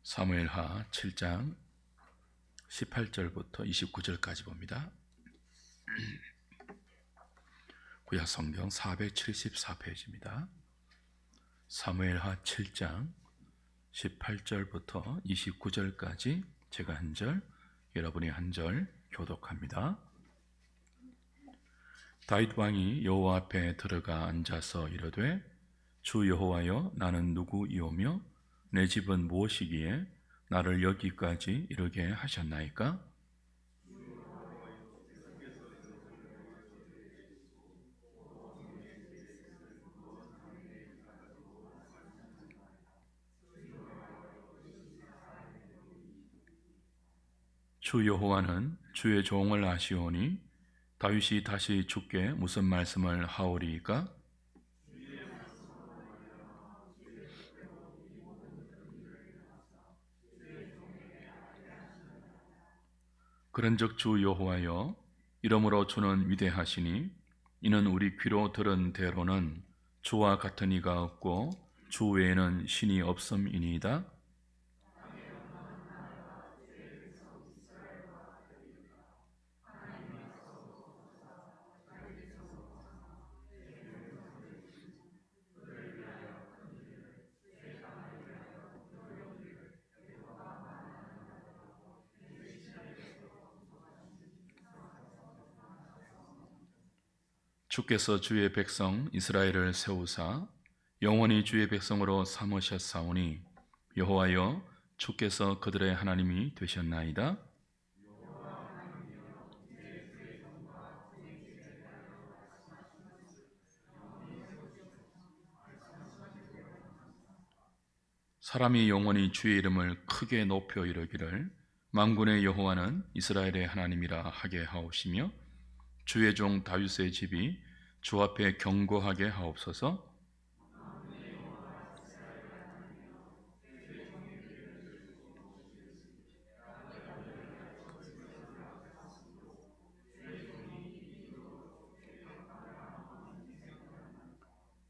사무엘하 7장 18절부터 29절까지 봅니다. 구약 성경 474페이지입니다. 사무엘하 7장 18절부터 29절까지 제가 한 절, 여러분이 한 절 교독합니다. 다윗 왕이 여호와 앞에 들어가 앉아서 이르되 주 여호와여, 나는 누구이오며 내 집은 무엇이기에 나를 여기까지 이르게 하셨나이까? 주 여호와는 주의 종을 아시오니 다윗이 다시 주께 무슨 말씀을 하오리이까? 그런즉 주 여호와여, 이러므로 주는 위대하시니 이는 우리 귀로 들은 대로는 주와 같은 이가 없고 주 외에는 신이 없음이니이다. 주께서 주의 백성 이스라엘을 세우사 영원히 주의 백성으로 삼으셨사오니 여호와여, 주께서 그들의 하나님이 되셨나이다. '사람이 영원히 주의 이름을 크게 높여 이르기를 만군의 여호와는 이스라엘의 하나님이라 하게 하옵시며 주의 종 다윗의 집이 주 앞에 경고하게 하옵소서.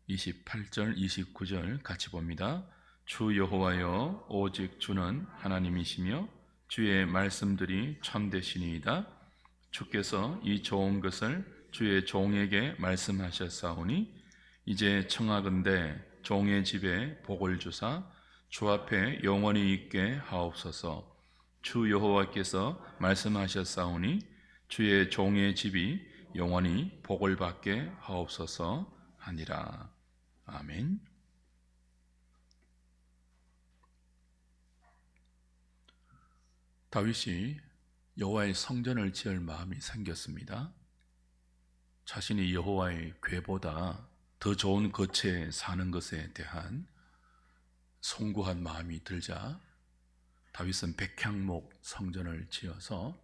28절, 29절 같이 봅니다. 주 여호와여, 오직 주는 하나님이시며 주의 말씀들이 참되시니이다. 주께서 이 좋은 것을 주의 종에게 말씀하셨사오니 이제 청하건대 종의 집에 복을 주사 주 앞에 영원히 있게 하옵소서. 주 여호와께서 말씀하셨사오니 주의 종의 집이 영원히 복을 받게 하옵소서 하니라. 아멘. 다윗이 여호와의 성전을 지을 마음이 생겼습니다. 자신이 여호와의 궤보다 더 좋은 거처에 사는 것에 대한 송구한 마음이 들자 다윗은 백향목 성전을 지어서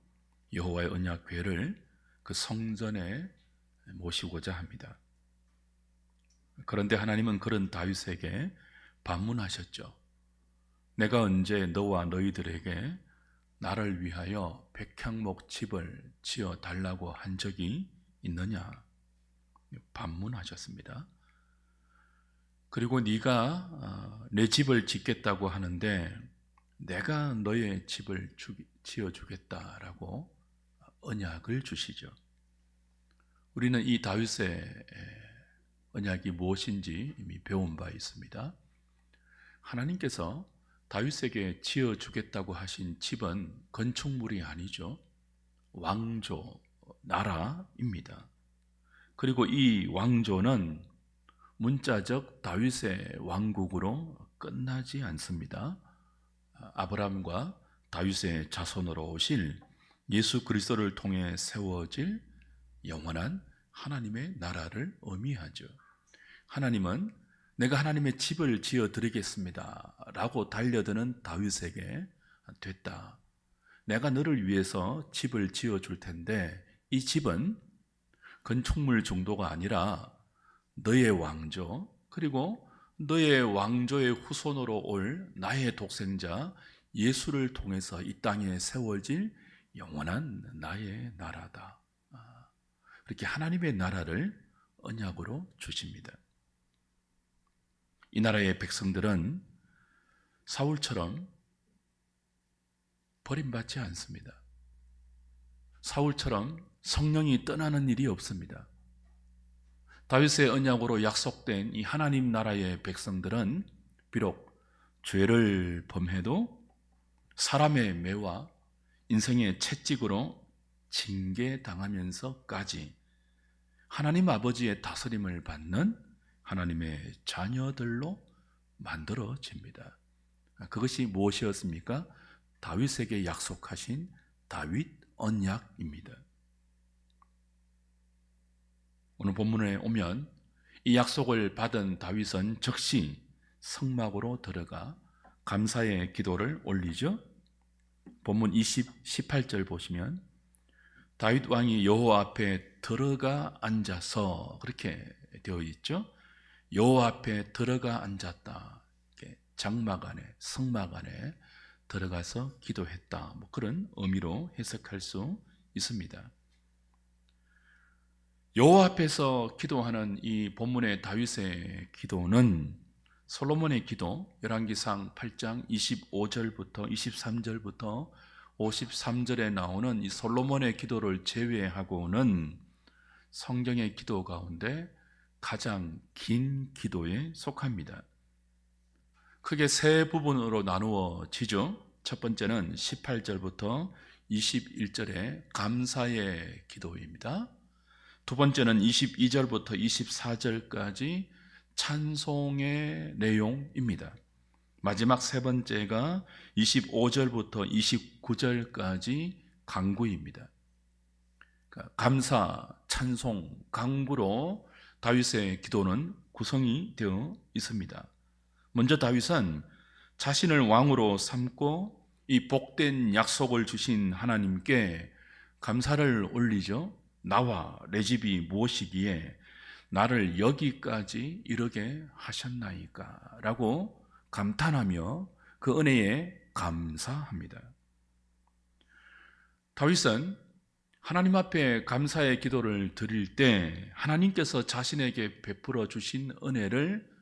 여호와의 언약궤를 그 성전에 모시고자 합니다. 그런데 하나님은 그런 다윗에게 반문하셨죠. 내가 언제 너와 너희들에게 나를 위하여 백향목 집을 지어 달라고 한 적이 있느냐? 반문하셨습니다. 그리고 네가 내 집을 짓겠다고 하는데 내가 너의 집을 지어주겠다라고 언약을 주시죠. 우리는 이 다윗의 언약이 무엇인지 이미 배운 바 있습니다. 하나님께서 다윗에게 지어주겠다고 하신 집은 건축물이 아니죠. 왕조, 나라입니다. 그리고 이 왕조는 문자적 다윗의 왕국으로 끝나지 않습니다. 아브라함과 다윗의 자손으로 오실 예수 그리스도를 통해 세워질 영원한 하나님의 나라를 의미하죠. 하나님은 내가 하나님의 집을 지어 드리겠습니다 라고 달려드는 다윗에게 됐다. 내가 너를 위해서 집을 지어 줄 텐데 이 집은 건축물 정도가 아니라 너의 왕조, 그리고 너의 왕조의 후손으로 올 나의 독생자 예수를 통해서 이 땅에 세워질 영원한 나의 나라다. 이렇게 하나님의 나라를 언약으로 주십니다. 이 나라의 백성들은 사울처럼 버림받지 않습니다. 사울처럼 성령이 떠나는 일이 없습니다. 다윗의 언약으로 약속된 이 하나님 나라의 백성들은 비록 죄를 범해도 사람의 매와 인생의 채찍으로 징계당하면서까지 하나님 아버지의 다스림을 받는 하나님의 자녀들로 만들어집니다. 그것이 무엇이었습니까? 다윗에게 약속하신 다윗 언약입니다. 오늘 본문에 오면 이 약속을 받은 다윗은 즉시 성막으로 들어가 감사의 기도를 올리죠. 본문 18절 보시면 다윗 왕이 여호와 앞에 들어가 앉아서 그렇게 되어 있죠. 여호와 앞에 들어가 앉았다. 장막 안에, 성막 안에 들어가서 기도했다. 그런 의미로 해석할 수 있습니다. 여호와 앞에서 기도하는 이 본문의 다윗의 기도는 솔로몬의 기도, 열왕기상 8장 25절부터 23절부터 53절에 나오는 이 솔로몬의 기도를 제외하고는 성경의 기도 가운데 가장 긴 기도에 속합니다. 크게 세 부분으로 나누어지죠. 첫 번째는 18절부터 21절의 감사의 기도입니다. 두 번째는 22절부터 24절까지 찬송의 내용입니다. 마지막 세 번째가 25절부터 29절까지 강구입니다. 감사, 찬송, 강구로 다윗의 기도는 구성이 되어 있습니다. 먼저 다윗은 자신을 왕으로 삼고 이 복된 약속을 주신 하나님께 감사를 올리죠. 나와 내 집이 무엇이기에 나를 여기까지 이르게 하셨나이까 라고 감탄하며 그 은혜에 감사합니다. 다윗은 하나님 앞에 감사의 기도를 드릴 때 하나님께서 자신에게 베풀어 주신 은혜를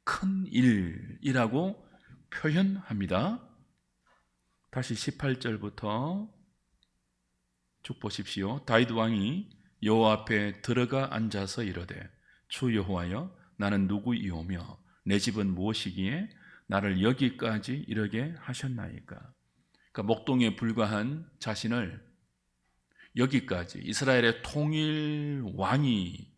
큰 일이라고 표현합니다. 다시 18절부터 쭉 보십시오. 다윗 왕이 여호와 앞에 들어가 앉아서 이르되 주 여호와여 나는 누구이오며 내 집은 무엇이기에 나를 여기까지 이르게 하셨나이까. 그러니까 목동에 불과한 자신을 여기까지 이스라엘의 통일 왕이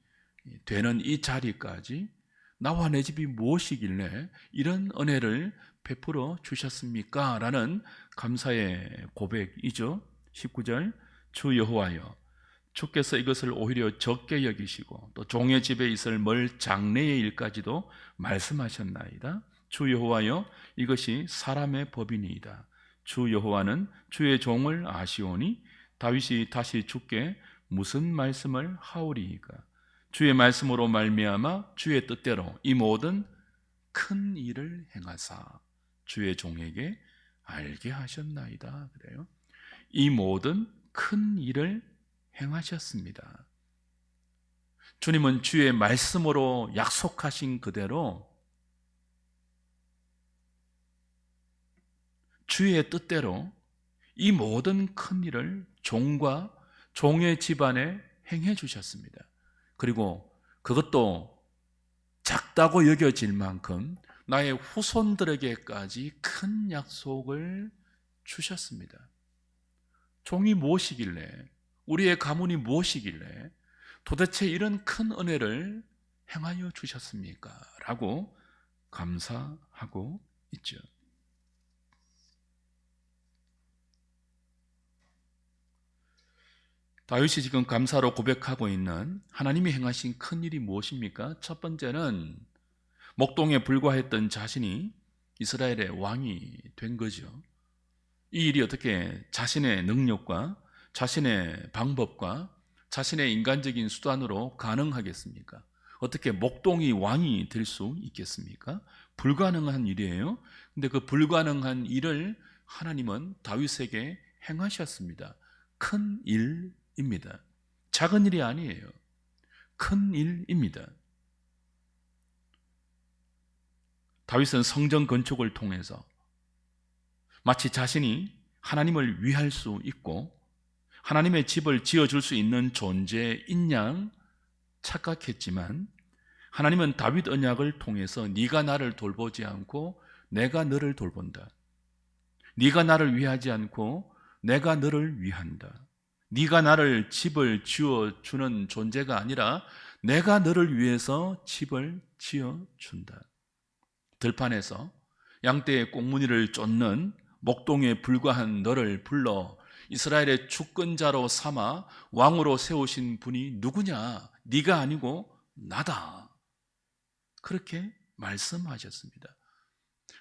되는 이 자리까지 나와 내 집이 무엇이길래 이런 은혜를 베풀어 주셨습니까? 라는 감사의 고백이죠. 19절 주 여호와여 주께서 이것을 오히려 적게 여기시고 또 종의 집에 있을 멀 장래의 일까지도 말씀하셨나이다. 주 여호와여 이것이 사람의 법이니이다. 주 여호와는 주의 종을 아시오니 다윗이 다시 주께 무슨 말씀을 하오리이까. 주의 말씀으로 말미암아 주의 뜻대로 이 모든 큰 일을 행하사 주의 종에게 알게 하셨나이다. 그래요. 이 모든 큰 일을 행하셨습니다. 주님은 주의 말씀으로 약속하신 그대로 주의 뜻대로 이 모든 큰 일을 종과 종의 집안에 행해 주셨습니다. 그리고 그것도 작다고 여겨질 만큼 나의 후손들에게까지 큰 약속을 주셨습니다. 종이 무엇이길래, 우리의 가문이 무엇이길래 도대체 이런 큰 은혜를 행하여 주셨습니까? 라고 감사하고 있죠. 다윗이 지금 감사로 고백하고 있는 하나님이 행하신 큰 일이 무엇입니까? 첫 번째는 목동에 불과했던 자신이 이스라엘의 왕이 된 거죠. 이 일이 어떻게 자신의 능력과 자신의 방법과 자신의 인간적인 수단으로 가능하겠습니까? 어떻게 목동이 왕이 될 수 있겠습니까? 불가능한 일이에요. 근데 그 불가능한 일을 하나님은 다윗에게 행하셨습니다. 큰 일입니다. 작은 일이 아니에요. 큰 일입니다. 다윗은 성전 건축을 통해서 마치 자신이 하나님을 위할 수 있고 하나님의 집을 지어줄 수 있는 존재인 양 착각했지만, 하나님은 다윗 언약을 통해서 네가 나를 돌보지 않고 내가 너를 돌본다. 네가 나를 위하지 않고 내가 너를 위한다. 네가 나를 집을 지어주는 존재가 아니라 내가 너를 위해서 집을 지어준다. 들판에서 양떼의 꽁무니를 쫓는 목동에 불과한 너를 불러 이스라엘의 주권자로 삼아 왕으로 세우신 분이 누구냐? 네가 아니고 나다. 그렇게 말씀하셨습니다.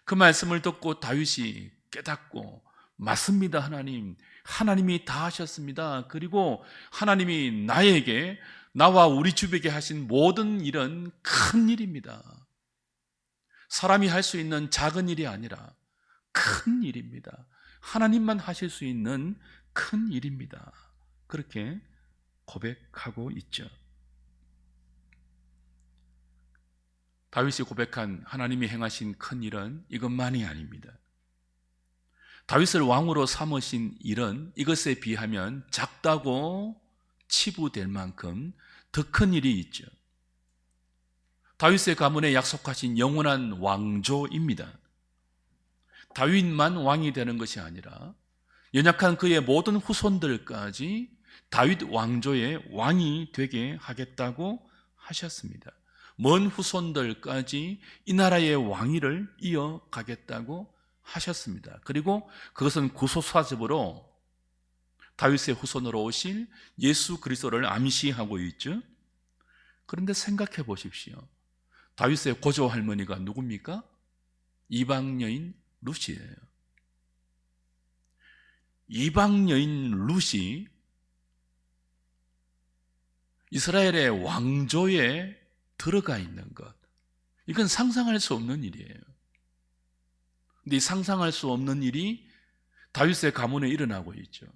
그 말씀을 듣고 다윗이 깨닫고, 맞습니다 하나님, 하나님이 다 하셨습니다. 그리고 하나님이 나에게, 나와 우리 주에게 하신 모든 일은 큰 일입니다. 사람이 할 수 있는 작은 일이 아니라 큰 일입니다. 하나님만 하실 수 있는 큰 일입니다. 그렇게 고백하고 있죠. 다윗이 고백한 하나님이 행하신 큰 일은 이것만이 아닙니다. 다윗을 왕으로 삼으신 일은 이것에 비하면 작다고 치부될 만큼 더 큰 일이 있죠. 다윗의 가문에 약속하신 영원한 왕조입니다. 다윗만 왕이 되는 것이 아니라 연약한 그의 모든 후손들까지 다윗 왕조의 왕이 되게 하겠다고 하셨습니다. 먼 후손들까지 이 나라의 왕위를 이어가겠다고 하셨습니다. 그리고 그것은 구속사접으로 다윗의 후손으로 오실 예수 그리스도를 암시하고 있죠. 그런데 생각해 보십시오. 다윗의 고조 할머니가 누굽니까? 이방 여인 룻이에요. 이방 여인 룻이 이스라엘의 왕조에 들어가 있는 것, 이건 상상할 수 없는 일이에요. 근데 이 상상할 수 없는 일이 다윗의 가문에 일어나고 있죠.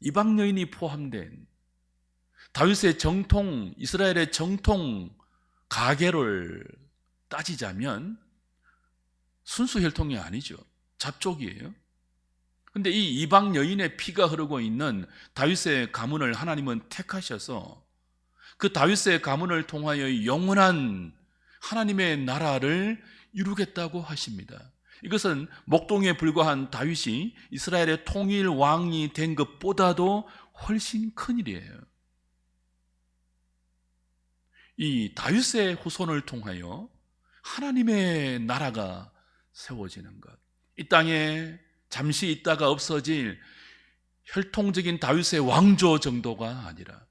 이방 여인이 포함된 다윗의 정통, 이스라엘의 정통 가계를 따지자면 순수 혈통이 아니죠. 잡족이에요. 근데 이 이방 여인의 피가 흐르고 있는 다윗의 가문을 하나님은 택하셔서 그 다윗의 가문을 통하여 영원한 하나님의 나라를 이루겠다고 하십니다. 이것은 목동에 불과한 다윗이 이스라엘의 통일 왕이 된 것보다도 훨씬 큰 일이에요. 이 다윗의 후손을 통하여 하나님의 나라가 세워지는 것, 이 땅에 잠시 있다가 없어질 혈통적인 다윗의 왕조 정도가 아니라,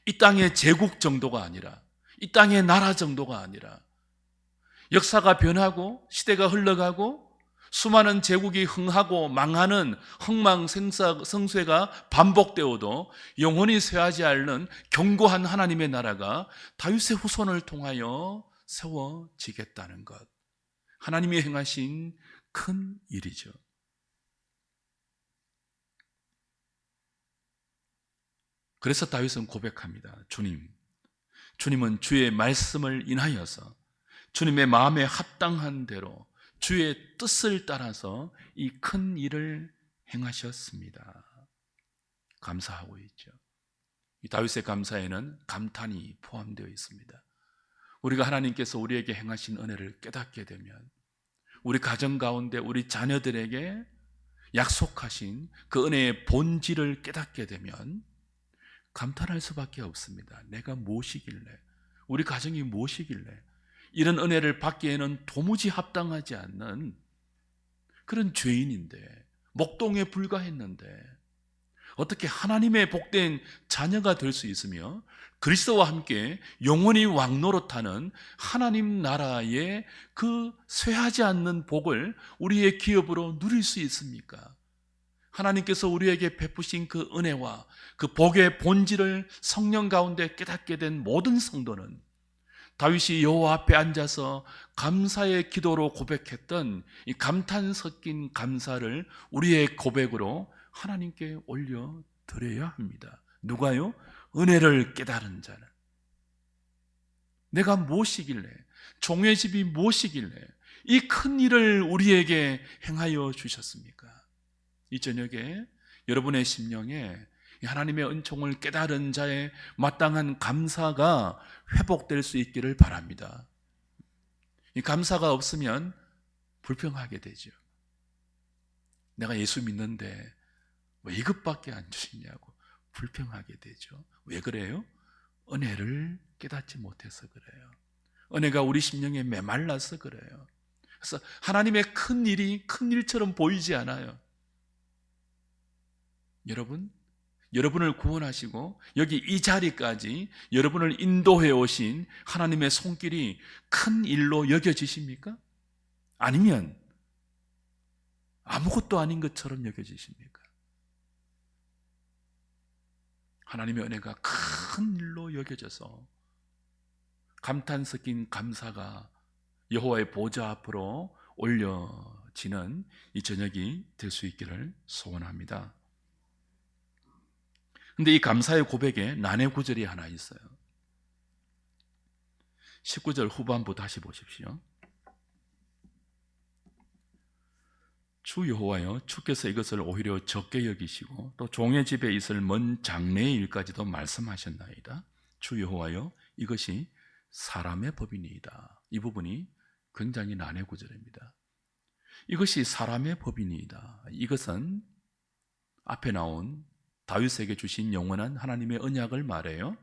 이 땅의 제국 정도가 아니라, 이 땅의 나라 정도가 아니라, 역사가 변하고 시대가 흘러가고 수많은 제국이 흥하고 망하는 흥망성쇠가 반복되어도 영원히 쇠하지 않는 견고한 하나님의 나라가 다윗의 후손을 통하여 세워지겠다는 것, 하나님이 행하신 큰 일이죠. 그래서 다윗은 고백합니다. 주님은 주의 말씀을 인하여서 주님의 마음에 합당한 대로 주의 뜻을 따라서 이 큰 일을 행하셨습니다. 감사하고 있죠. 이 다윗의 감사에는 감탄이 포함되어 있습니다. 우리가 하나님께서 우리에게 행하신 은혜를 깨닫게 되면, 우리 가정 가운데 우리 자녀들에게 약속하신 그 은혜의 본질을 깨닫게 되면 감탄할 수밖에 없습니다. 내가 무엇이길래, 우리 가정이 무엇이길래 이런 은혜를 받기에는 도무지 합당하지 않는 그런 죄인인데, 목동에 불과했는데 어떻게 하나님의 복된 자녀가 될 수 있으며 그리스도와 함께 영원히 왕노릇하는 하나님 나라의 그 쇠하지 않는 복을 우리의 기업으로 누릴 수 있습니까? 하나님께서 우리에게 베푸신 그 은혜와 그 복의 본질을 성령 가운데 깨닫게 된 모든 성도는 다윗이 여호와 앞에 앉아서 감사의 기도로 고백했던 이 감탄 섞인 감사를 우리의 고백으로 하나님께 올려드려야 합니다. 누가요? 은혜를 깨달은 자는. 내가 무엇이길래, 종의 집이 무엇이길래 이 큰 일을 우리에게 행하여 주셨습니까? 이 저녁에 여러분의 심령에 이 하나님의 은총을 깨달은 자의 마땅한 감사가 회복될 수 있기를 바랍니다. 이 감사가 없으면 불평하게 되죠. 내가 예수 믿는데 왜 이것밖에 안 주시냐고 불평하게 되죠. 왜 그래요? 은혜를 깨닫지 못해서 그래요. 은혜가 우리 심령에 메말라서 그래요. 그래서 하나님의 큰 일이 큰 일처럼 보이지 않아요. 여러분을 구원하시고 여기 이 자리까지 여러분을 인도해 오신 하나님의 손길이 큰 일로 여겨지십니까? 아니면 아무것도 아닌 것처럼 여겨지십니까? 하나님의 은혜가 큰 일로 여겨져서 감탄 섞인 감사가 여호와의 보좌 앞으로 올려지는 이 저녁이 될 수 있기를 소원합니다. 근데 이 감사의 고백에 난해 구절이 하나 있어요. 19절 후반부 다시 보십시오. 주 여호와여, 주께서 이것을 오히려 적게 여기시고 또 종의 집에 있을 먼 장래의 일까지도 말씀하셨나이다. 주 여호와여, 이것이 사람의 법이니이다. 이 부분이 굉장히 난해 구절입니다. 이것이 사람의 법이니이다. 이것은 앞에 나온 다윗에게 주신 영원한 하나님의 언약을 말해요.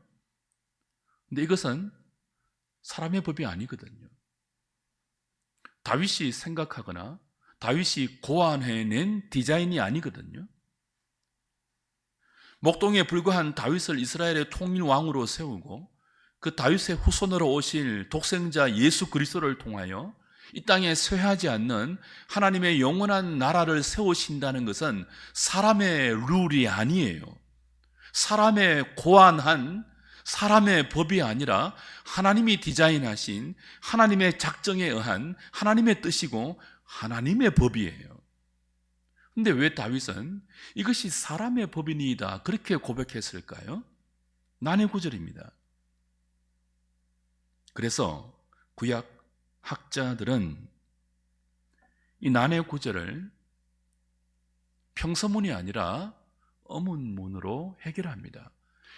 근데 이것은 사람의 법이 아니거든요. 다윗이 생각하거나 다윗이 고안해낸 디자인이 아니거든요. 목동에 불과한 다윗을 이스라엘의 통일왕으로 세우고 그 다윗의 후손으로 오실 독생자 예수 그리스도를 통하여 이 땅에 쇠하지 않는 하나님의 영원한 나라를 세우신다는 것은 사람의 룰이 아니에요. 사람의 고안한 사람의 법이 아니라 하나님이 디자인하신 하나님의 작정에 의한 하나님의 뜻이고 하나님의 법이에요. 근데 왜 다윗은 이것이 사람의 법이니이다 그렇게 고백했을까요? 난해 구절입니다. 그래서 구약 학자들은 이 난해 구절을 평서문이 아니라 어문문으로 해결합니다.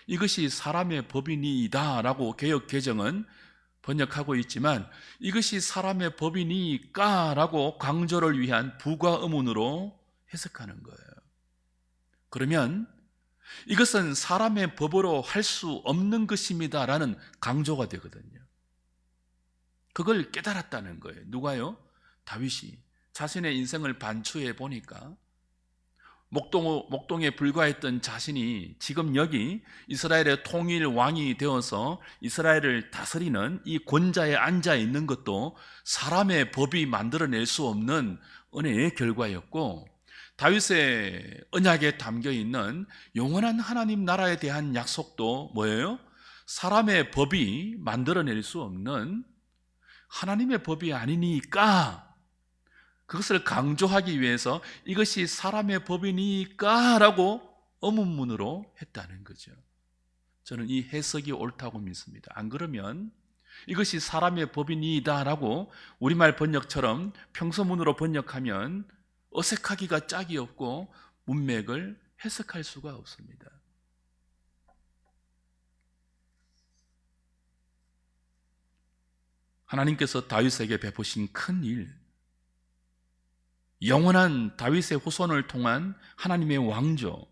이것이 사람의 법이니이다 라고 개역 개정은 번역하고 있지만 이것이 사람의 법이니까 라고 강조를 위한 부가 어문으로 해석하는 거예요. 그러면 이것은 사람의 법으로 할 수 없는 것입니다 라는 강조가 되거든요. 그걸 깨달았다는 거예요. 누가요? 다윗이 자신의 인생을 반추해 보니까 목동에 불과했던 자신이 지금 여기 이스라엘의 통일 왕이 되어서 이스라엘을 다스리는 이 권자에 앉아 있는 것도 사람의 법이 만들어낼 수 없는 은혜의 결과였고, 다윗의 언약에 담겨 있는 영원한 하나님 나라에 대한 약속도 뭐예요? 사람의 법이 만들어낼 수 없는 하나님의 법이 아니니까 그것을 강조하기 위해서 이것이 사람의 법이니까 라고 어문문으로 했다는 거죠. 저는 이 해석이 옳다고 믿습니다. 안 그러면 이것이 사람의 법이니다 라고 우리말 번역처럼 평서문으로 번역하면 어색하기가 짝이 없고 문맥을 해석할 수가 없습니다. 하나님께서 다윗에게 베푸신 큰 일, 영원한 다윗의 후손을 통한 하나님의 왕조,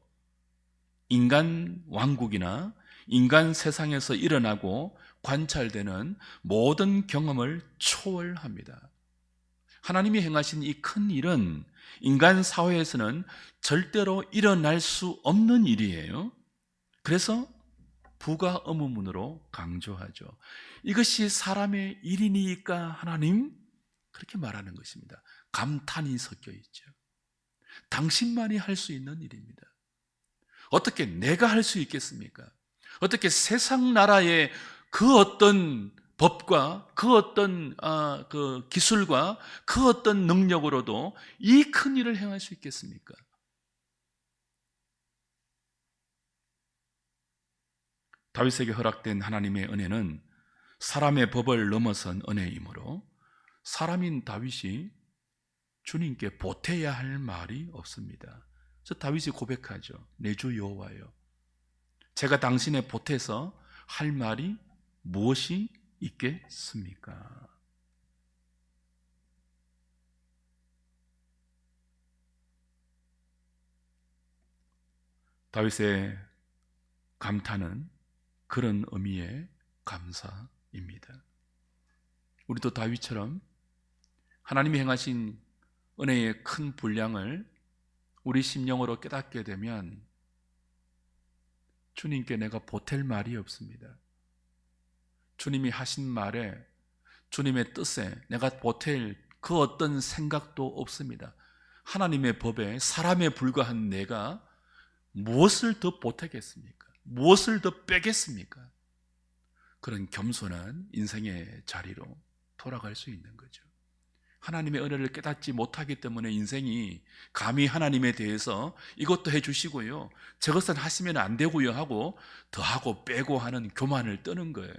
인간 왕국이나 인간 세상에서 일어나고 관찰되는 모든 경험을 초월합니다. 하나님이 행하신 이 큰 일은 인간 사회에서는 절대로 일어날 수 없는 일이에요. 그래서 부가 의문문으로 강조하죠. 이것이 사람의 일이니까 하나님? 그렇게 말하는 것입니다. 감탄이 섞여 있죠. 당신만이 할 수 있는 일입니다. 어떻게 내가 할 수 있겠습니까? 어떻게 세상 나라의 그 어떤 법과 그 어떤 그 기술과 그 어떤 능력으로도 이 큰 일을 행할 수 있겠습니까? 다윗에게 허락된 하나님의 은혜는 사람의 법을 넘어선 은혜이므로 사람인 다윗이 주님께 보태야 할 말이 없습니다. 그래서 다윗이 고백하죠. 내 주 여호와여, 제가 당신의 보태서 할 말이 무엇이 있겠습니까? 다윗의 감탄은 그런 의미의 감사입니다. 우리도 다윗처럼 하나님이 행하신 은혜의 큰 분량을 우리 심령으로 깨닫게 되면 주님께 내가 보탤 말이 없습니다. 주님이 하신 말에, 주님의 뜻에 내가 보탤 그 어떤 생각도 없습니다. 하나님의 법에 사람에 불과한 내가 무엇을 더 보태겠습니까? 무엇을 더 빼겠습니까? 그런 겸손한 인생의 자리로 돌아갈 수 있는 거죠. 하나님의 은혜를 깨닫지 못하기 때문에 인생이 감히 하나님에 대해서 이것도 해주시고요, 저것은 하시면 안 되고요 하고 더하고 빼고 하는 교만을 떠는 거예요.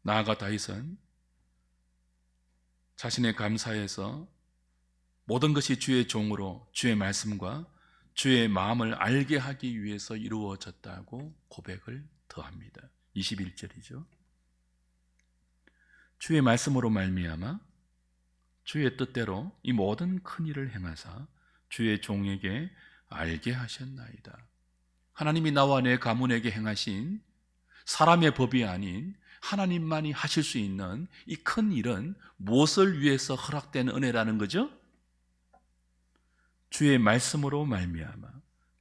나아가 다윗은 자신의 감사에서 모든 것이 주의 종으로 주의 말씀과 주의 마음을 알게 하기 위해서 이루어졌다고 고백을 더합니다. 21절이죠. 주의 말씀으로 말미암아 주의 뜻대로 이 모든 큰 일을 행하사 주의 종에게 알게 하셨나이다. 하나님이 나와 내 가문에게 행하신 사람의 법이 아닌 하나님만이 하실 수 있는 이 큰 일은 무엇을 위해서 허락된 은혜라는 거죠? 주의 말씀으로 말미암아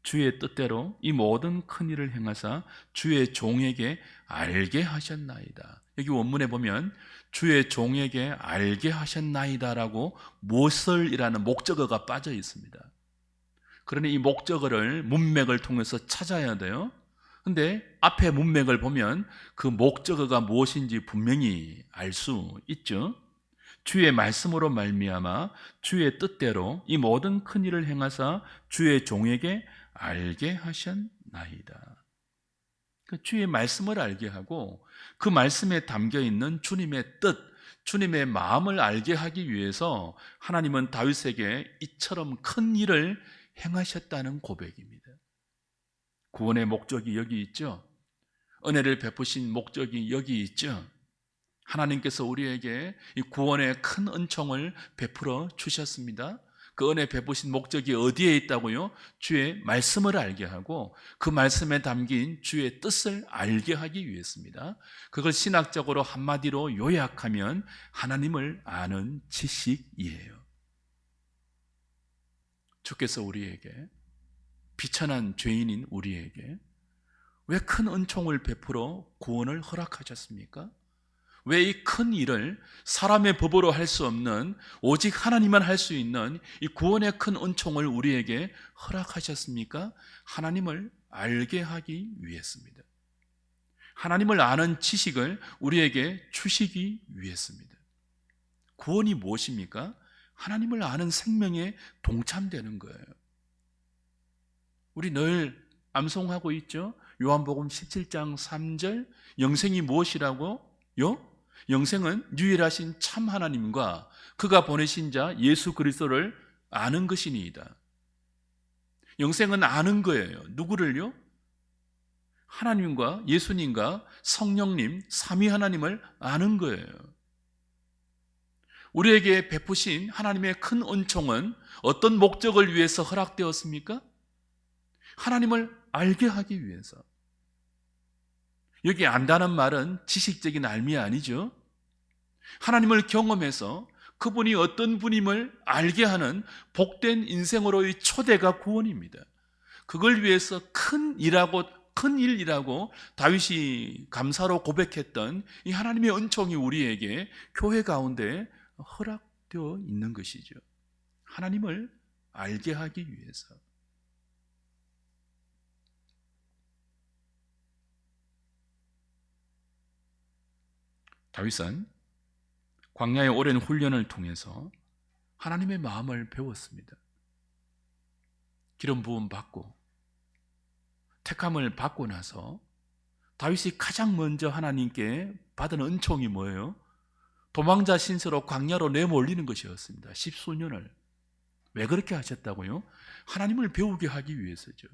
주의 뜻대로 이 모든 큰 일을 행하사 주의 종에게 알게 하셨나이다. 여기 원문에 보면 주의 종에게 알게 하셨나이다라고 무엇을 이라는 목적어가 빠져 있습니다. 그러니 이 목적어를 문맥을 통해서 찾아야 돼요. 근데 앞에 문맥을 보면 그 목적어가 무엇인지 분명히 알 수 있죠. 주의 말씀으로 말미암아 주의 뜻대로 이 모든 큰 일을 행하사 주의 종에게 알게 하셨나이다. 주의 말씀을 알게 하고 그 말씀에 담겨 있는 주님의 뜻, 주님의 마음을 알게 하기 위해서 하나님은 다윗에게 이처럼 큰 일을 행하셨다는 고백입니다. 구원의 목적이 여기 있죠. 은혜를 베푸신 목적이 여기 있죠. 하나님께서 우리에게 이 구원의 큰 은총을 베풀어 주셨습니다. 그 은혜 베푸신 목적이 어디에 있다고요? 주의 말씀을 알게 하고 그 말씀에 담긴 주의 뜻을 알게 하기 위해서입니다. 그걸 신학적으로 한마디로 요약하면 하나님을 아는 지식이에요. 주께서 우리에게, 비천한 죄인인 우리에게 왜 큰 은총을 베풀어 구원을 허락하셨습니까? 왜 이 큰 일을 사람의 법으로 할 수 없는 오직 하나님만 할 수 있는 이 구원의 큰 은총을 우리에게 허락하셨습니까? 하나님을 알게 하기 위해서입니다. 하나님을 아는 지식을 우리에게 주시기 위해서입니다. 구원이 무엇입니까? 하나님을 아는 생명에 동참되는 거예요. 우리 늘 암송하고 있죠. 요한복음 17장 3절, 영생이 무엇이라고요? 영생은 유일하신 참 하나님과 그가 보내신 자 예수 그리스도를 아는 것이니이다. 영생은 아는 거예요. 누구를요? 하나님과 예수님과 성령님, 삼위 하나님을 아는 거예요. 우리에게 베푸신 하나님의 큰 은총은 어떤 목적을 위해서 허락되었습니까? 하나님을 알게 하기 위해서. 여기 안다는 말은 지식적인 알미 아니죠. 하나님을 경험해서 그분이 어떤 분임을 알게 하는 복된 인생으로의 초대가 구원입니다. 그걸 위해서 큰 일이라고 다윗이 감사로 고백했던 이 하나님의 은총이 우리에게 교회 가운데 허락되어 있는 것이죠. 하나님을 알게 하기 위해서. 다윗은 광야의 오랜 훈련을 통해서 하나님의 마음을 배웠습니다. 기름 부음 받고 택함을 받고 나서 다윗이 가장 먼저 하나님께 받은 은총이 뭐예요? 도망자 신세로 광야로 내몰리는 것이었습니다. 십수년을. 왜 그렇게 하셨다고요? 하나님을 배우게 하기 위해서죠.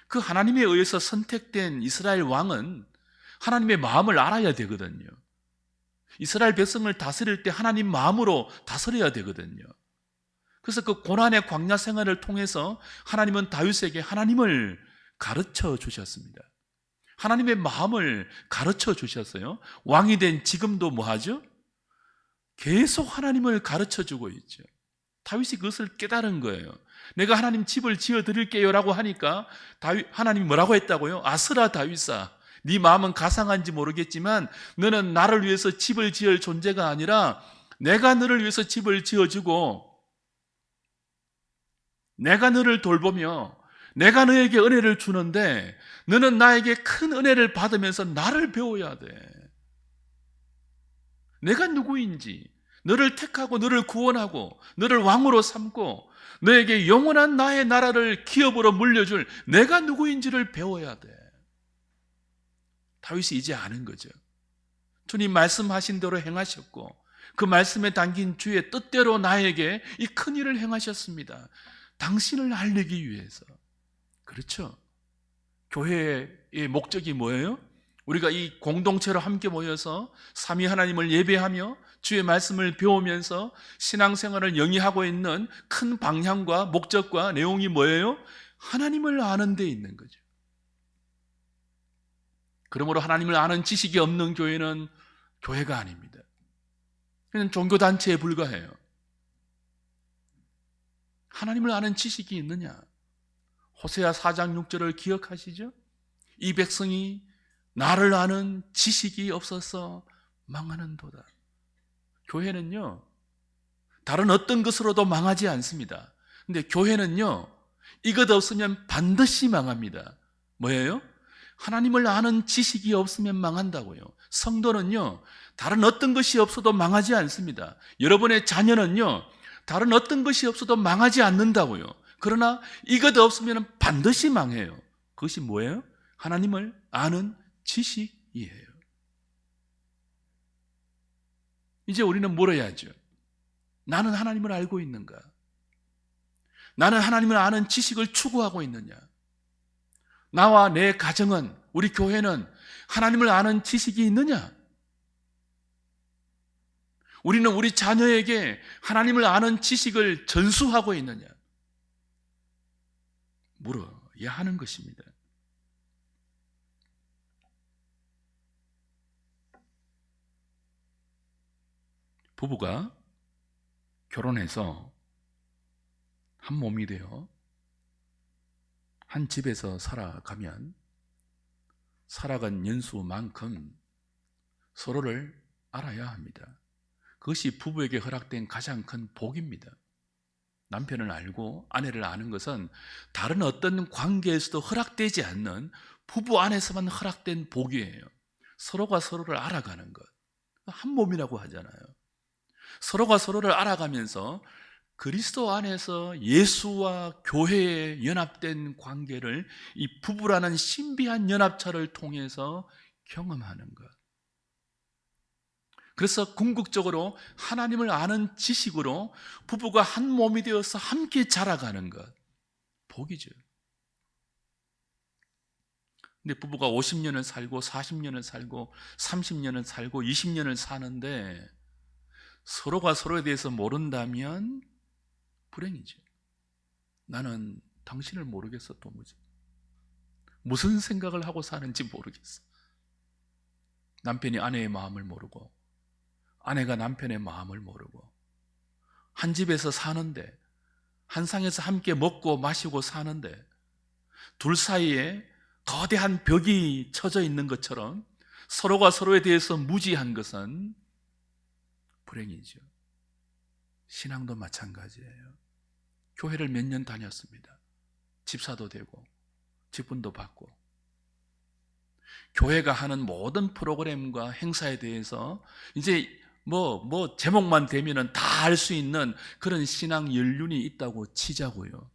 그 하나님에 의해서 선택된 이스라엘 왕은 하나님의 마음을 알아야 되거든요. 이스라엘 백성을 다스릴 때 하나님 마음으로 다스려야 되거든요. 그래서 그 고난의 광야 생활을 통해서 하나님은 다윗에게 하나님을 가르쳐 주셨습니다. 하나님의 마음을 가르쳐 주셨어요. 왕이 된 지금도 뭐 하죠? 계속 하나님을 가르쳐 주고 있죠. 다윗이 그것을 깨달은 거예요. 내가 하나님 집을 지어 드릴게요 라고 하니까 하나님이 뭐라고 했다고요? 아스라 다윗아, 네 마음은 가상한지 모르겠지만 너는 나를 위해서 집을 지을 존재가 아니라 내가 너를 위해서 집을 지어주고 내가 너를 돌보며 내가 너에게 은혜를 주는데 너는 나에게 큰 은혜를 받으면서 나를 배워야 돼. 내가 누구인지, 너를 택하고 너를 구원하고 너를 왕으로 삼고 너에게 영원한 나의 나라를 기업으로 물려줄 내가 누구인지를 배워야 돼. 다윗이 이제 아는 거죠. 주님 말씀하신 대로 행하셨고 그 말씀에 담긴 주의 뜻대로 나에게 이 큰 일을 행하셨습니다. 당신을 알리기 위해서. 그렇죠. 교회의 목적이 뭐예요? 우리가 이 공동체로 함께 모여서 삼위 하나님을 예배하며 주의 말씀을 배우면서 신앙생활을 영위하고 있는 큰 방향과 목적과 내용이 뭐예요? 하나님을 아는 데 있는 거죠. 그러므로 하나님을 아는 지식이 없는 교회는 교회가 아닙니다. 그냥 종교단체에 불과해요. 하나님을 아는 지식이 있느냐? 호세아 4장 6절을 기억하시죠? 이 백성이 나를 아는 지식이 없어서 망하는도다. 교회는요, 다른 어떤 것으로도 망하지 않습니다. 근데 교회는요, 이것 없으면 반드시 망합니다. 뭐예요? 하나님을 아는 지식이 없으면 망한다고요. 성도는요, 다른 어떤 것이 없어도 망하지 않습니다. 여러분의 자녀는요, 다른 어떤 것이 없어도 망하지 않는다고요. 그러나 이것 없으면 반드시 망해요. 그것이 뭐예요? 하나님을 아는 지식이에요. 이제 우리는 물어야죠. 나는 하나님을 알고 있는가? 나는 하나님을 아는 지식을 추구하고 있느냐? 나와 내 가정은, 우리 교회는 하나님을 아는 지식이 있느냐? 우리는 우리 자녀에게 하나님을 아는 지식을 전수하고 있느냐? 물어야 하는 것입니다. 부부가 결혼해서 한 몸이 되어 한 집에서 살아가면 살아간 연수만큼 서로를 알아야 합니다. 그것이 부부에게 허락된 가장 큰 복입니다. 남편을 알고 아내를 아는 것은 다른 어떤 관계에서도 허락되지 않는 부부 안에서만 허락된 복이에요. 서로가 서로를 알아가는 것. 한 몸이라고 하잖아요. 서로가 서로를 알아가면서 그리스도 안에서 예수와 교회에 연합된 관계를 이 부부라는 신비한 연합차를 통해서 경험하는 것. 그래서 궁극적으로 하나님을 아는 지식으로 부부가 한 몸이 되어서 함께 자라가는 것. 복이죠. 근데 부부가 50년을 살고 40년을 살고 30년을 살고 20년을 사는데 서로가 서로에 대해서 모른다면 불행이죠. 나는 당신을 모르겠어, 도무지. 무슨 생각을 하고 사는지 모르겠어. 남편이 아내의 마음을 모르고 아내가 남편의 마음을 모르고 한 집에서 사는데 한 상에서 함께 먹고 마시고 사는데 둘 사이에 거대한 벽이 쳐져 있는 것처럼 서로가 서로에 대해서 무지한 것은 불행이죠. 신앙도 마찬가지예요. 교회를 몇 년 다녔습니다. 집사도 되고 직분도 받고 교회가 하는 모든 프로그램과 행사에 대해서 이제 뭐 제목만 되면은 다 알 수 있는 그런 신앙 연륜이 있다고 치자고요.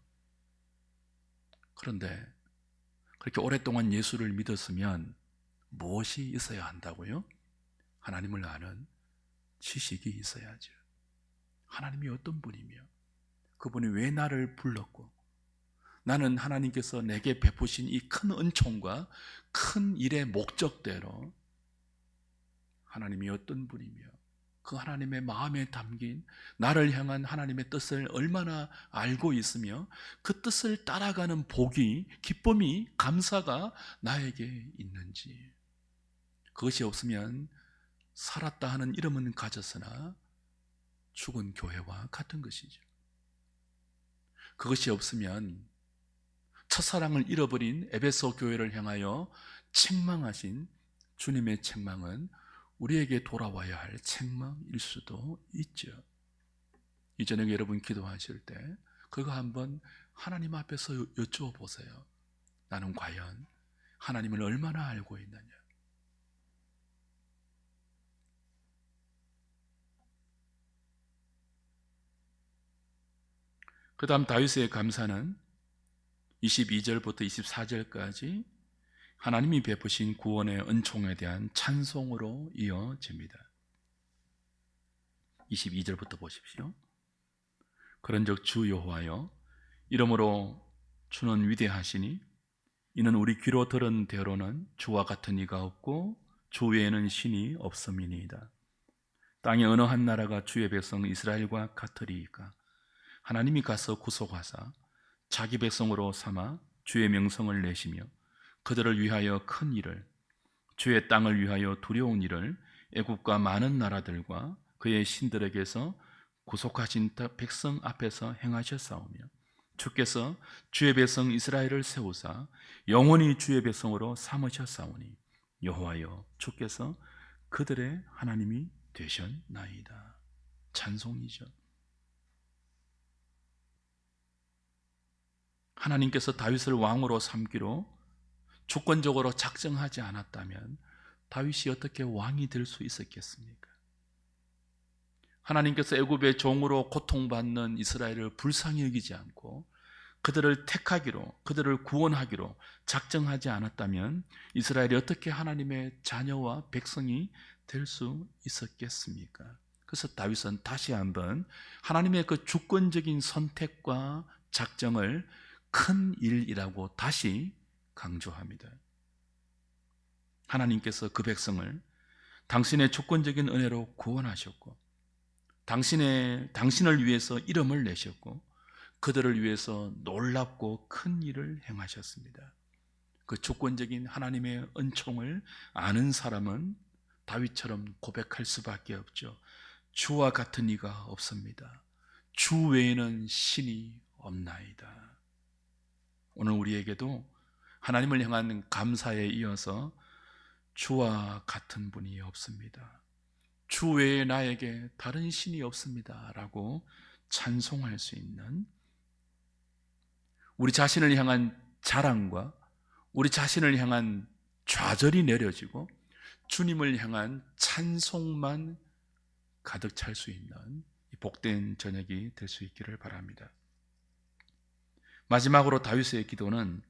그런데 그렇게 오랫동안 예수를 믿었으면 무엇이 있어야 한다고요? 하나님을 아는 지식이 있어야죠. 하나님이 어떤 분이며 그분이 왜 나를 불렀고 나는 하나님께서 내게 베푸신 이 큰 은총과 큰 일의 목적대로 하나님이 어떤 분이며 그 하나님의 마음에 담긴 나를 향한 하나님의 뜻을 얼마나 알고 있으며 그 뜻을 따라가는 복이, 기쁨이, 감사가 나에게 있는지, 그것이 없으면 살았다 하는 이름은 가졌으나 죽은 교회와 같은 것이죠. 그것이 없으면 첫사랑을 잃어버린 에베소 교회를 향하여 책망하신 주님의 책망은 우리에게 돌아와야 할 책망일 수도 있죠. 이 저녁에 여러분 기도하실 때 그거 한번 하나님 앞에서 여쭈어보세요. 나는 과연 하나님을 얼마나 알고 있느냐. 그 다음 다윗의 감사는 22절부터 24절까지 하나님이 베푸신 구원의 은총에 대한 찬송으로 이어집니다. 22절부터 보십시오. 그런즉 주 여호와여, 이러므로 주는 위대하시니 이는 우리 귀로 들은 대로는 주와 같은 이가 없고 주 외에는 신이 없음이니이다. 땅의 어느 한 나라가 주의 백성 이스라엘과 같으리이까. 하나님이 가서 구속하사 자기 백성으로 삼아 주의 명성을 내시며 그들을 위하여 큰 일을, 주의 땅을 위하여 두려운 일을 애국과 많은 나라들과 그의 신들에게서 구속하신 백성 앞에서 행하셨사오며, 주께서 주의 백성 이스라엘을 세우사 영원히 주의 백성으로 삼으셨사오니 여호와여, 주께서 그들의 하나님이 되셨나이다. 찬송이죠. 하나님께서 다윗을 왕으로 삼기로 주권적으로 작정하지 않았다면 다윗이 어떻게 왕이 될 수 있었겠습니까? 하나님께서 애굽의 종으로 고통받는 이스라엘을 불쌍히 여기지 않고 그들을 택하기로, 그들을 구원하기로 작정하지 않았다면 이스라엘이 어떻게 하나님의 자녀와 백성이 될 수 있었겠습니까? 그래서 다윗은 다시 한번 하나님의 그 주권적인 선택과 작정을 큰 일이라고 다시 강조합니다. 하나님께서 그 백성을 당신의 주권적인 은혜로 구원하셨고 당신을 위해서 이름을 내셨고 그들을 위해서 놀랍고 큰 일을 행하셨습니다. 그 주권적인 하나님의 은총을 아는 사람은 다윗처럼 고백할 수밖에 없죠. 주와 같은 이가 없습니다. 주 외에는 신이 없나이다. 오늘 우리에게도 하나님을 향한 감사에 이어서 주와 같은 분이 없습니다. 주 외에 나에게 다른 신이 없습니다 라고 찬송할 수 있는, 우리 자신을 향한 자랑과 우리 자신을 향한 좌절이 내려지고 주님을 향한 찬송만 가득 찰 수 있는 복된 저녁이 될 수 있기를 바랍니다. 마지막으로 다윗의 기도는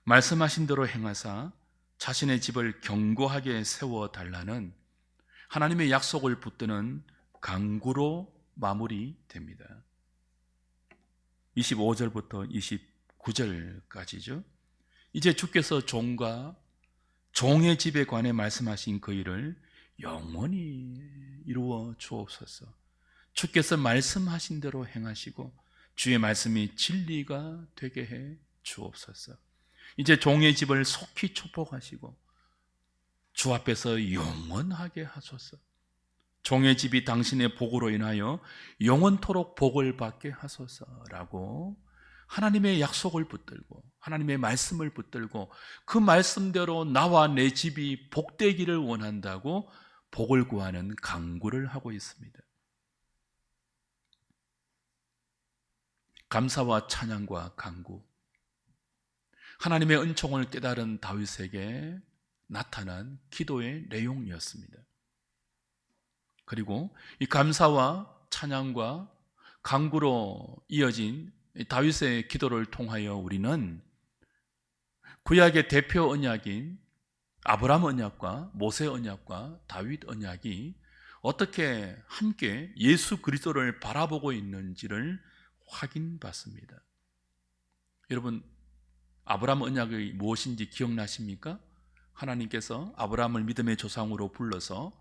말씀하신 대로 행하사 자신의 집을 견고하게 세워달라는 하나님의 약속을 붙드는 간구로 마무리됩니다. 25절부터 29절까지죠. 이제 주께서 종과 종의 집에 관해 말씀하신 그 일을 영원히 이루어 주옵소서. 주께서 말씀하신 대로 행하시고 주의 말씀이 진리가 되게 해 주옵소서. 이제 종의 집을 속히 축복하시고 주 앞에서 영원하게 하소서. 종의 집이 당신의 복으로 인하여 영원토록 복을 받게 하소서라고 하나님의 약속을 붙들고 하나님의 말씀을 붙들고 그 말씀대로 나와 내 집이 복되기를 원한다고 복을 구하는 간구를 하고 있습니다. 감사와 찬양과 간구, 하나님의 은총을 깨달은 다윗에게 나타난 기도의 내용이었습니다. 그리고 이 감사와 찬양과 간구로 이어진 다윗의 기도를 통하여 우리는 구약의 대표 언약인 아브라함 언약과 모세 언약과 다윗 언약이 어떻게 함께 예수 그리스도를 바라보고 있는지를 확인받습니다. 여러분, 아브라함 언약이 무엇인지 기억나십니까? 하나님께서 아브라함을 믿음의 조상으로 불러서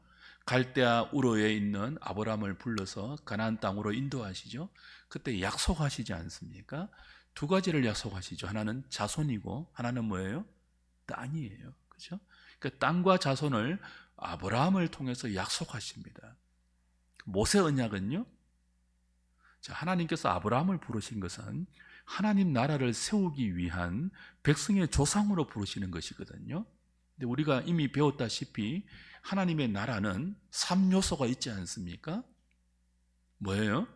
갈대아 우르에 있는 아브라함을 불러서 가나안 땅으로 인도하시죠. 그때 약속하시지 않습니까? 두 가지를 약속하시죠. 하나는 자손이고 하나는 뭐예요? 땅이에요. 그렇죠? 그러니까 땅과 자손을 아브라함을 통해서 약속하십니다. 모세 언약은요? 자, 하나님께서 아브라함을 부르신 것은 하나님 나라를 세우기 위한 백성의 조상으로 부르시는 것이거든요. 근데 우리가 이미 배웠다시피 하나님의 나라는 3요소가 있지 않습니까? 뭐예요?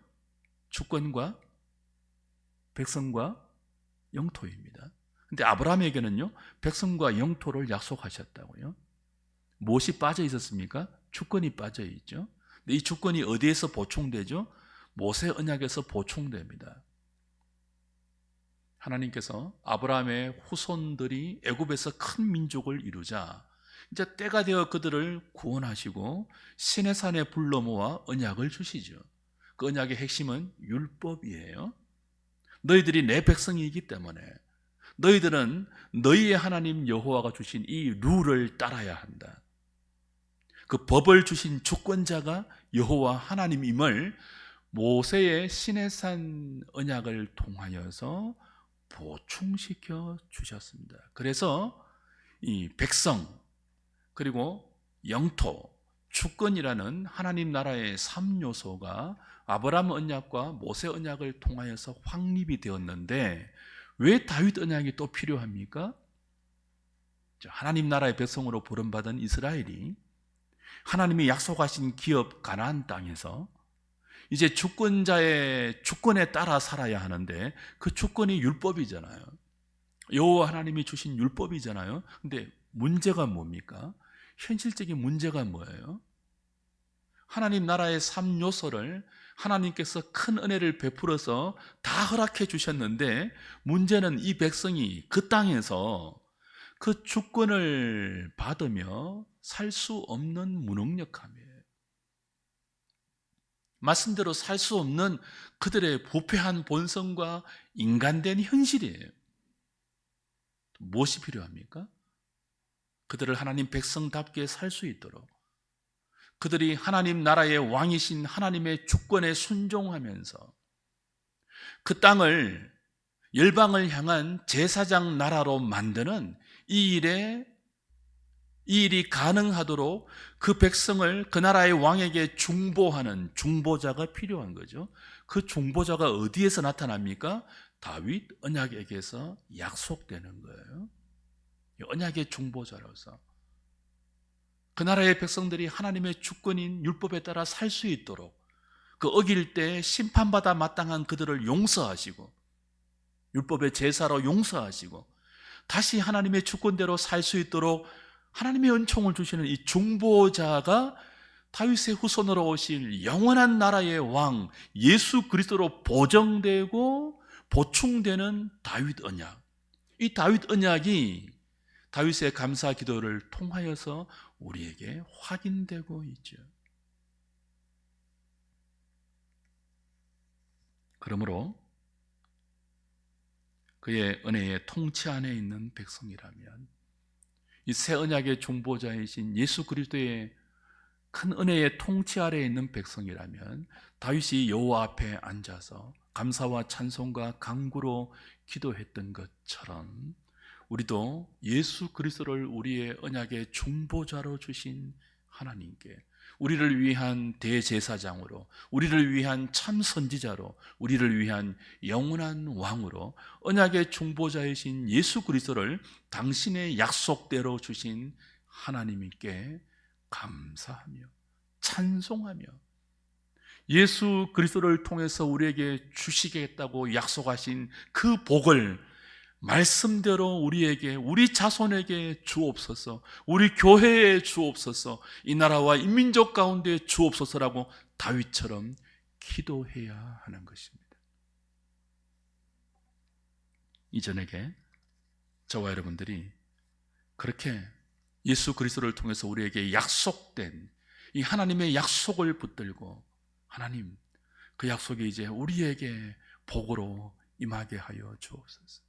주권과 백성과 영토입니다. 근데 아브라함에게는요, 백성과 영토를 약속하셨다고요. 무엇이 빠져 있었습니까? 주권이 빠져 있죠. 근데 이 주권이 어디에서 보충되죠? 모세 언약에서 보충됩니다. 하나님께서 아브라함의 후손들이 애굽에서 큰 민족을 이루자 이제 때가 되어 그들을 구원하시고 시내산에 불러 모아 언약을 주시죠. 그 언약의 핵심은 율법이에요. 너희들이 내 백성이기 때문에 너희들은 너희의 하나님 여호와가 주신 이 룰을 따라야 한다. 그 법을 주신 주권자가 여호와 하나님임을 모세의 시내산 언약을 통하여서 보충시켜 주셨습니다. 그래서 이 백성 그리고 영토, 주권이라는 하나님 나라의 3요소가 아브라함 언약과 모세 언약을 통하여서 확립이 되었는데 왜 다윗 언약이 또 필요합니까? 하나님 나라의 백성으로 부름받은 이스라엘이 하나님이 약속하신 기업 가나안 땅에서 이제 주권자의 주권에 따라 살아야 하는데 그 주권이 율법이잖아요. 여호와 하나님이 주신 율법이잖아요. 근데 문제가 뭡니까? 현실적인 문제가 뭐예요? 하나님 나라의 3요소를 하나님께서 큰 은혜를 베풀어서 다 허락해 주셨는데 문제는 이 백성이 그 땅에서 그 주권을 받으며 살 수 없는 무능력함이에요. 말씀대로 살 수 없는 그들의 부패한 본성과 인간된 현실이에요. 무엇이 필요합니까? 그들을 하나님 백성답게 살 수 있도록 그들이 하나님 나라의 왕이신 하나님의 주권에 순종하면서 그 땅을 열방을 향한 제사장 나라로 만드는 이 일이 가능하도록 그 백성을 그 나라의 왕에게 중보하는 중보자가 필요한 거죠. 그 중보자가 어디에서 나타납니까? 다윗 언약에게서 약속되는 거예요. 언약의 중보자로서 그 나라의 백성들이 하나님의 주권인 율법에 따라 살 수 있도록 그 어길 때 심판받아 마땅한 그들을 용서하시고 율법의 제사로 용서하시고 다시 하나님의 주권대로 살 수 있도록 하나님의 은총을 주시는 이 중보자가 다윗의 후손으로 오실 영원한 나라의 왕 예수 그리스도로 보정되고 보충되는 다윗 언약. 이 다윗 언약이 다윗의 감사 기도를 통하여서 우리에게 확인되고 있죠. 그러므로 그의 은혜의 통치 안에 있는 백성이라면 이 새 언약의 중보자이신 예수 그리스도의 큰 은혜의 통치 아래에 있는 백성이라면 다윗이 여호와 앞에 앉아서 감사와 찬송과 간구로 기도했던 것처럼 우리도 예수 그리스도를 우리의 언약의 중보자로 주신 하나님께 우리를 위한 대제사장으로 우리를 위한 참 선지자로 우리를 위한 영원한 왕으로 언약의 중보자이신 예수 그리스도를 당신의 약속대로 주신 하나님께 감사하며 찬송하며 예수 그리스도를 통해서 우리에게 주시겠다고 약속하신 그 복을 말씀대로 우리에게 우리 자손에게 주옵소서 우리 교회에 주옵소서 이 나라와 인민족 가운데 주옵소서라고 다윗처럼 기도해야 하는 것입니다. 이전에게 저와 여러분들이 그렇게 예수 그리스도를 통해서 우리에게 약속된 이 하나님의 약속을 붙들고 하나님, 그 약속이 이제 우리에게 복으로 임하게 하여 주옵소서.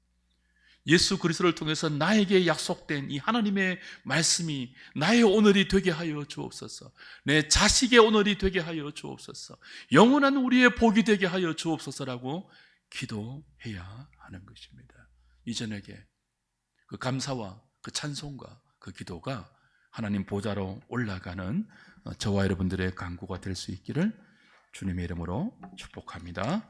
예수 그리스도를 통해서 나에게 약속된 이 하나님의 말씀이 나의 오늘이 되게 하여 주옵소서. 내 자식의 오늘이 되게 하여 주옵소서. 영원한 우리의 복이 되게 하여 주옵소서라고 기도해야 하는 것입니다. 이전에게 그 감사와 그 찬송과 그 기도가 하나님 보좌로 올라가는 저와 여러분들의 간구가 될 수 있기를 주님의 이름으로 축복합니다.